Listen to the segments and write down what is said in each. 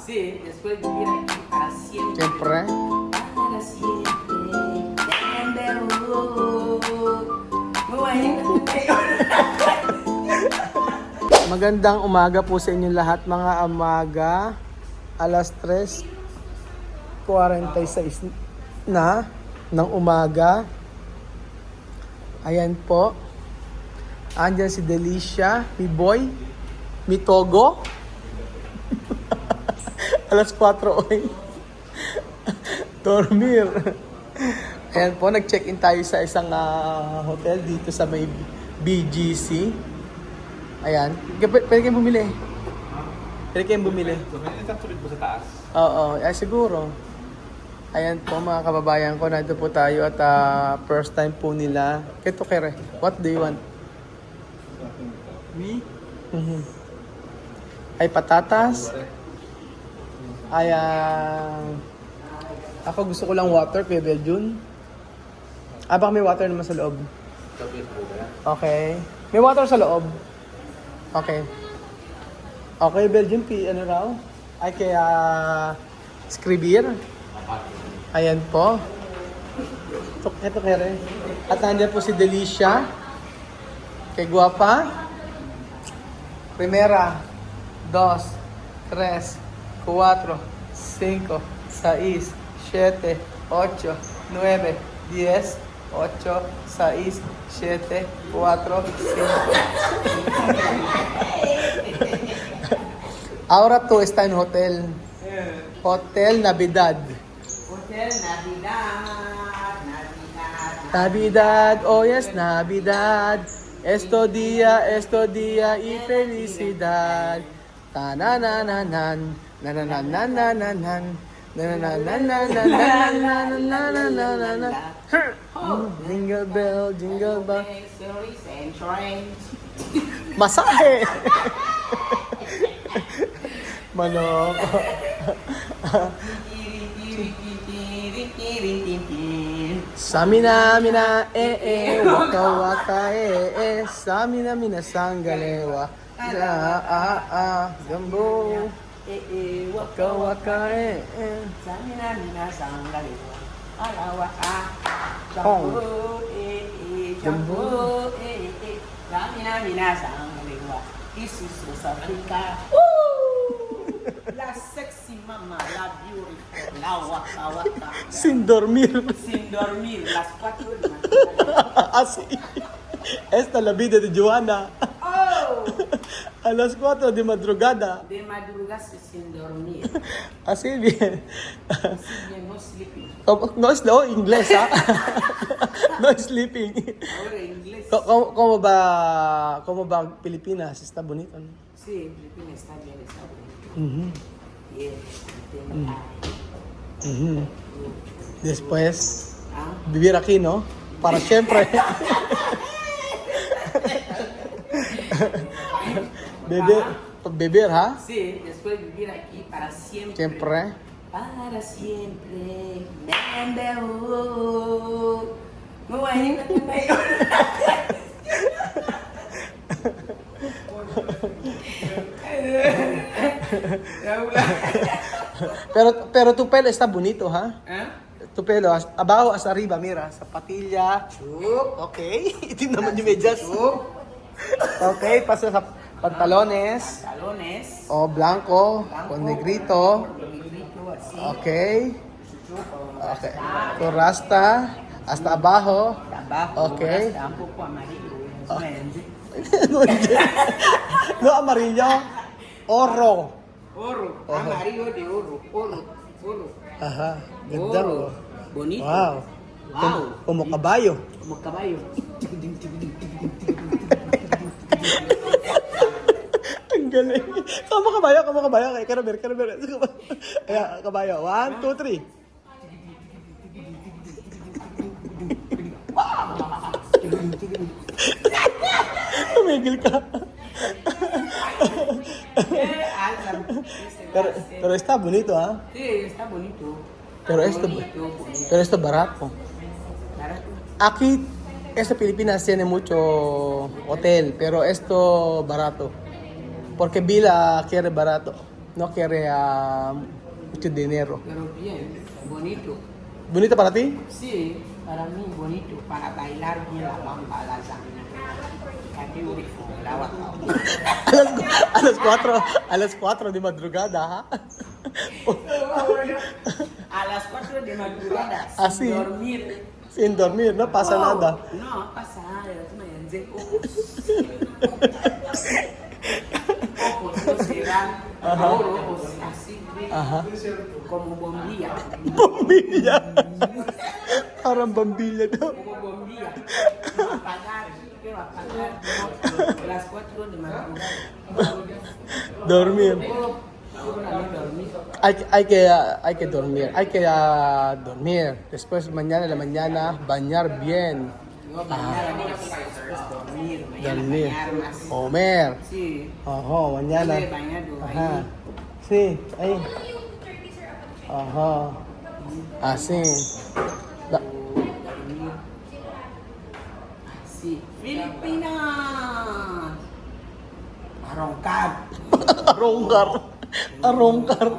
Sí, después vivir aquí para siempre. Siyempre. Para siempre. Magandang umaga po sa inyo lahat mga amaga. Alas 3:46 na ng umaga. Ayan po. Andyan si Delicia, mi boy, mi Togo. Alas 4 oy. Dormir. Ayan po, nag-check-in tayo sa isang hotel dito sa may BGC. Ayan. Pwede kayong bumili. Pwede kayong bumili. Isang sulit ba sa taas? Oo, ay siguro. Ayan po mga kababayan ko, nandito po tayo at first time po nila. Kito kere, what do you want? Me? Ay patatas. Ay ako gusto ko lang water, Kuya Beljun. Baka may water naman sa loob. Okay. May water sa loob. Okay. Okay, Belgium, ano raw? Ay, kaya Scribir. Ayan po. Ito kere. At nandiyan po si Delicia. Kay Guapa. Primera. 2, 3, 4, 5, 6, 7, 8, 9, 10, 8, 6, 7, 4, 5. Ahora tú está en hotel. Hotel Navidad. Hotel Navidad, Navidad. Navidad, oh yes, Navidad. Esto día y felicidad. Ta-na-na-na-nan, na-na-na-na-na-nan, na-na-na-na-na-na-na-na-na-na-na-na. Jingle bell, jingle bell. Accessories and trains. Masahe! Manok. Samina mina waka waka samina mina sangalewa gambo waka waka Samina mina sangalewa. Alawaka. Hong. Jambu. Samina mina sangalewa. This is South Africa. La sexy mama, la beautiful, la waka waka. sin dormir. Sin dormir, las 4 de la mañana. Así. Esta es la vida de Joana. Oh! A las 4 de madrugada. De madrugada sin dormir. Así bien. Sin no sleeping. No es no, inglés, ¿ah? No sleeping. Ahora inglés. ¿Cómo va Pilipinas? Está bonito, ¿no? Sí, Filipinas está bien, está bien. Ujú, Yes. ujú. Después, Ah, vivir aquí, ¿no? Para siempre. Beber, ¿ah? sí, después vivir aquí para siempre. Siempre. Para siempre. Bembeo. Muy bueno, bembeo. Pero tu pelo está bonito, ¿ah? ¿Ah? Tu pelo, abajo hasta arriba, mira. Zapatilla. Okay. Itim naman yung medyas. Okay, pasa sa pantalones. Talones. O blanco, con negrito. Negrito, así. Okay. Okay. Con rasta, hasta abajo. Abajo. Okay. Está un poco amarillo. Verde. No amarillo, oro. Oro. Amarillo de oro. Oro. Oro. Ajá, ganda Oro. mo. Bonito. Wow. Wow. Como kabayo. Como caballo. Ang galing. Kamo kabayo. Kay Karaber. Ayan, kabayo. 1, 2, 3. Tumigil ka. Pero está bonito, ¿ah? Sí, está bonito. Pero esto, Bonito. pero esto barato. Barato. Aquí, esto Filipinas tiene mucho hotel, pero esto barato. Porque Vila quiere barato. no quiere mucho dinero. Pero bien, bonito. ¿Bonita para ti? Sí, para mí bonito, para bailar bien la bamba, la salsa. Beautiful, la guapa. A las 4 de madrugada, ha? A las 4 de madrugada, Ah, sin sí. dormir. Sin dormir, no pasa Oh, nada. No, pasa nada. Ojos no se van, ojos así, Ajá. como bombilla. Bombilla. Parang bombilla daw. Como bombilla. ¿Qué va a pagar? No, las 4 de madrugada. Dormir. Oh, ahora no dormir. Hay que dormir. Hay que dormir. Después mañana en la mañana bañar bien. No, mañana después dormir. Mañana Dormir. bañar más. Comer. Sí. Ojo, mañana. Estoy bañado Ajá. ahí. Sí, ahí. Ajá. Así. Da- Dormir. Sí. Filipinas. A roncar. Arongkar. Arongkar.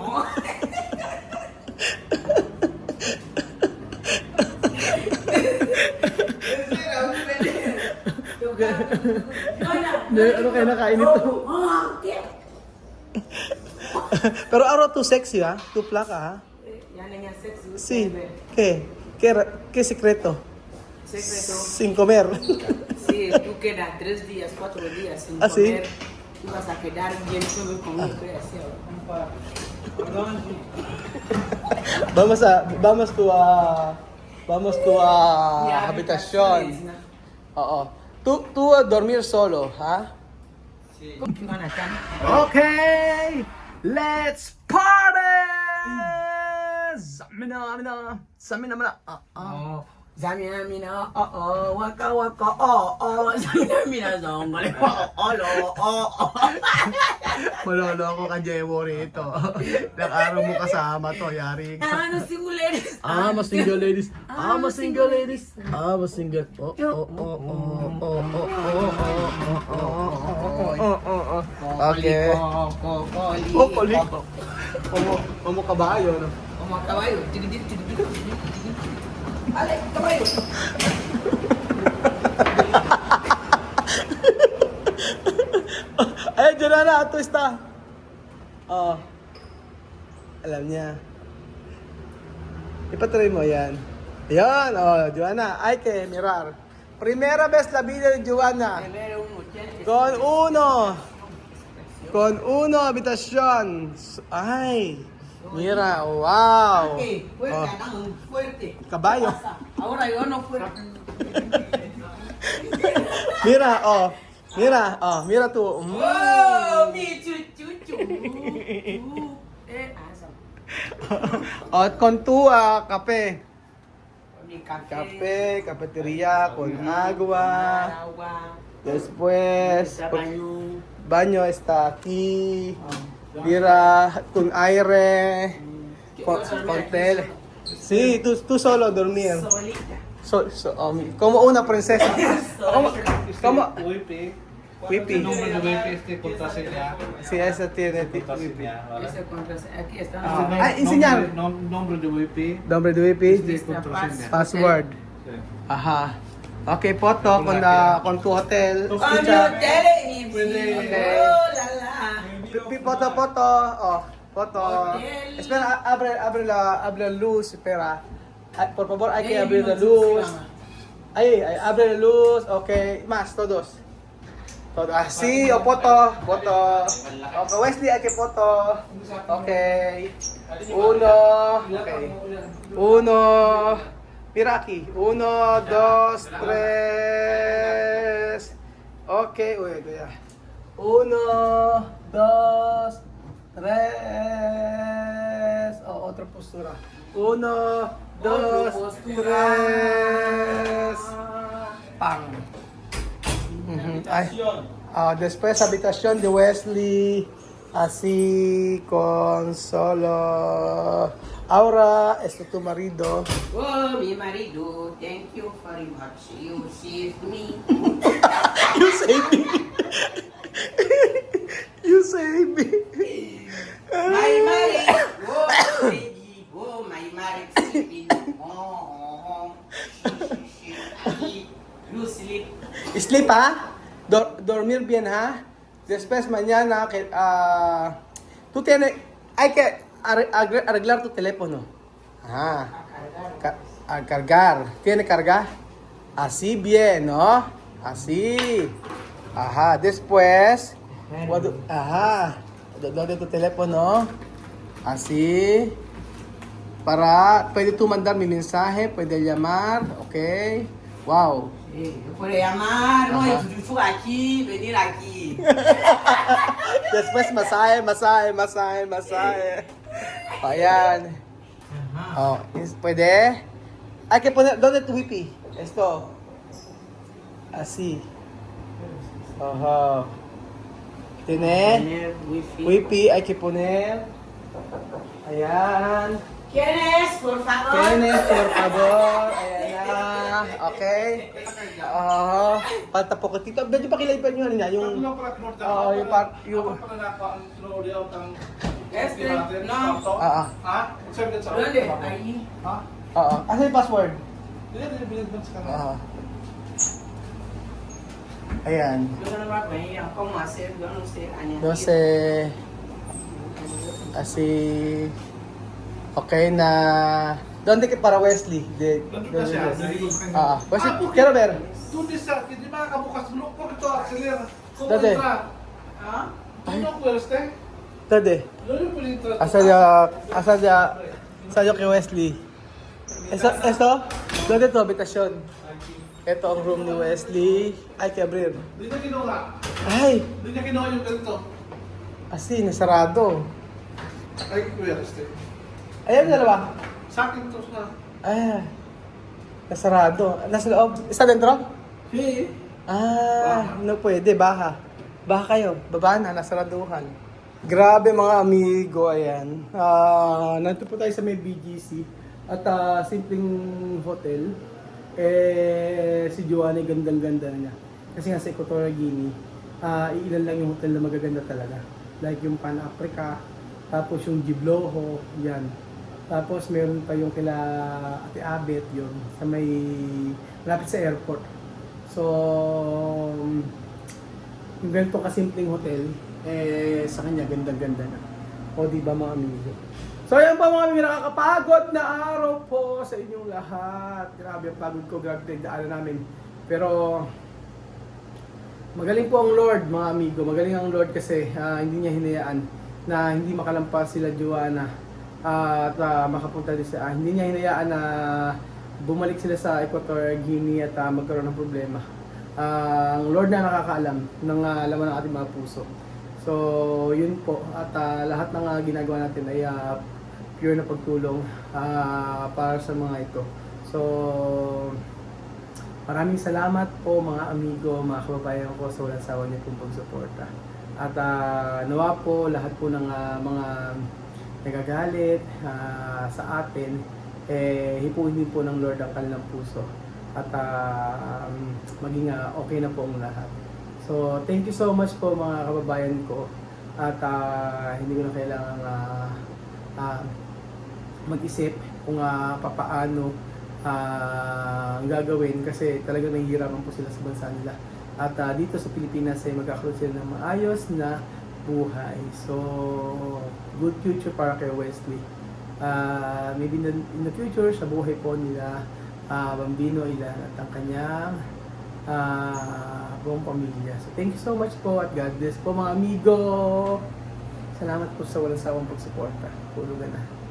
Ano kayo nakain ito? Pero araw too sexy ha? Too plaka ha? Ya niña sexy. Sí. ¿Qué secreto? Secreto. Sin comer. Sí, tú quedas 3 días, 4 días sin ¿Ah, sí? comer. Tú vas a quedar bien solo conmigo. Vamos to habitación. Oo. Tu dormir solo, ha? Okay, let's party! Samina. Zamina, waka, zamina, zongole, Maloloko ka, Jewo, rito. Ilang araw mo kasama to, yari ka. Ano singuleres? I'm a single ladies. I'm a single ladies. I'm a single. Okay. Kokolik. Omo kabayo, no? Como caballo, tigidit. Ale, caballo. Eh, Jonana, ito está. Oh. Alam niya. Ipatuloy mo yan. Yan, oh, Joanna, hay que mirar. Primera vez la vida de Joanna. Con uno habitación. Ay, mira, wow. Okay, fuerte, Oh, Adán, fuerte. caballo. Ahora yo no fuerte. Mira tú. Oh, mi chuchu. Asa. At con tu kape. Mi café. Kape, cafetería con agua. Agua. Después, Sa baño. baño está aquí. Mira, con aire. Con tele. Sí, tú solo dormir. Solita. Como una princesa. Como Wifi. Wipi. El nombre de Wifi contraseña. Sí, esa tiene wipi. Contraseña, ¿vale? Ese contraseña. Aquí está. Enseñar. Nombre de Wifi. Nombre de wipi. Contraseña. Password. Sí. Ajá. Okay, foto con tu hotel. On Escucha. your television. Okay. Oh, la la. Foto. Oh, foto. Hotel. Espera, abre la luz. Espera. Por favor, hay que abrir la luz. Ay, abre la luz. Okay, más, todos. Así, o foto. Okay, Wesley, hay que foto. Okay. Uno. Mira aquí. 1, 2, 3. Okay, uy, kuya. 1, 2, 3. Oh, otra postura. 1, 2, 3. Pang. Ay. Después habitación de Wesley. Así con solo. Ahora es tu marido. Oh, mi marido, thank you very much. You saved me. You save me. You save me. May Marik! Whoa, baby! Whoa, may Marik sleeping. Oh. You sleep. Sleep ha? Dormir bien ha? Después mañana que tú tienes hay que arreglar tu teléfono. Ah, a cargar. ¿Tiene carga? Así bien, ¿no? Así. Ajá, después ajá, doble tu teléfono. Así. Para pwede tú mandar mi mensaje, puede llamar, ¿ok? Wow. Sí, yo puedo llamar, no, Ajá. y tú aquí, venir aquí. Después masahe. Ayan. Oh, pwede. Hay que poner, ¿dónde tu wifi? Esto. Así. Ajá. Tiene. Tener wifi. Wifi hay que poner. Ayan. ¿Quién es, por favor? Tienes, por favor. Ayan na. Okay. Pata poquitito. Medyo pakilaipan nyo niya. Yung, yung Ako pala na ako ang load out ang Este, natin. no. Ha? Sabi din sa ¿Dónde? Ahí. Ha? Asa yung password? Hindi, binigyan sa kanila. Ayan. Yo no va a venir, ¿cómo hacer? Yo no sé. añadir. No sé. Así. Okay na. ¿Dónde que para Wesley? Nandun na siya. Wesley, quiero ver. Tundi sa, hindi makakabukas mo. Kung ito, acceler. Kung Dati. entra. ¿Ah? Tuno ko, este. ¿Dónde? Lolo po dito. Asa yo kay Wesley. Esto? ¿Dónde tu habitación? Ito ang room ni Wesley. Ay, que abrir. Hindi niya ginawa. Ay! Hindi niya ginawa yung ganito. Asi, nasarado. Ay, kuya, este. Ayan, dalawa. Sa akin to na. Ay, nasarado. Nasa loob. Isa dentro? Hey. No pwede, baha. Baha kayo, baba na, nasaraduhan. Grabe mga amigo, ayan. Nandito po tayo sa may BGC at simpleng hotel. Si Joanne, gandang-ganda niya. Kasi nga sa Equatorial Guinea, ilan lang yung hotel na magaganda talaga. Like yung Pan Africa, tapos yung Gibloho, yan. Tapos meron pa yung kila Ate Abet, yun, sa may malapit sa airport. So, yung ganito kasimpleng hotel, sa kanya ganda-ganda na. O di ba mga amigo? So ayan pa mga amigo, nakakapagod na araw po sa inyong lahat. Grabe ang pagod ko, grabe tinagdaanan namin. Pero, magaling po ang Lord mga amigo. Magaling ang Lord kasi hindi niya hinayaan na hindi makalampas sila Joanna at makapunta din sa hindi niya hinayaan na bumalik sila sa Equatorial Guinea at magkaroon ng problema. Ang Lord na nakakaalam ng laman ng ating mga puso. So, yun po. At lahat ng ginagawa natin ay pure na pagtulong para sa mga ito. So, maraming salamat po mga amigo, mga kababayan ko sa walang sawa niyo pong pagsuporta. At nawa po lahat po ng mga nagagalit sa atin, hipuin din po ng Lord ang kanilang puso. At maging okay na po ang lahat. So, thank you so much po mga kababayan ko. At hindi ko na kailangan mag-isip kung papaano ang gagawin kasi talaga nahihirapan po sila sa bansa nila. At dito sa Pilipinas ay magkakaroon sila ng maayos na buhay. So, good future para kay Wesley. Maybe in the future, sa buhay po nila, Bambino Ilan at ang kanyang buong pamilya. So, thank you so much po at God bless po mga amigo. Salamat po sa walang sawang pagsuporta. Pulugan na.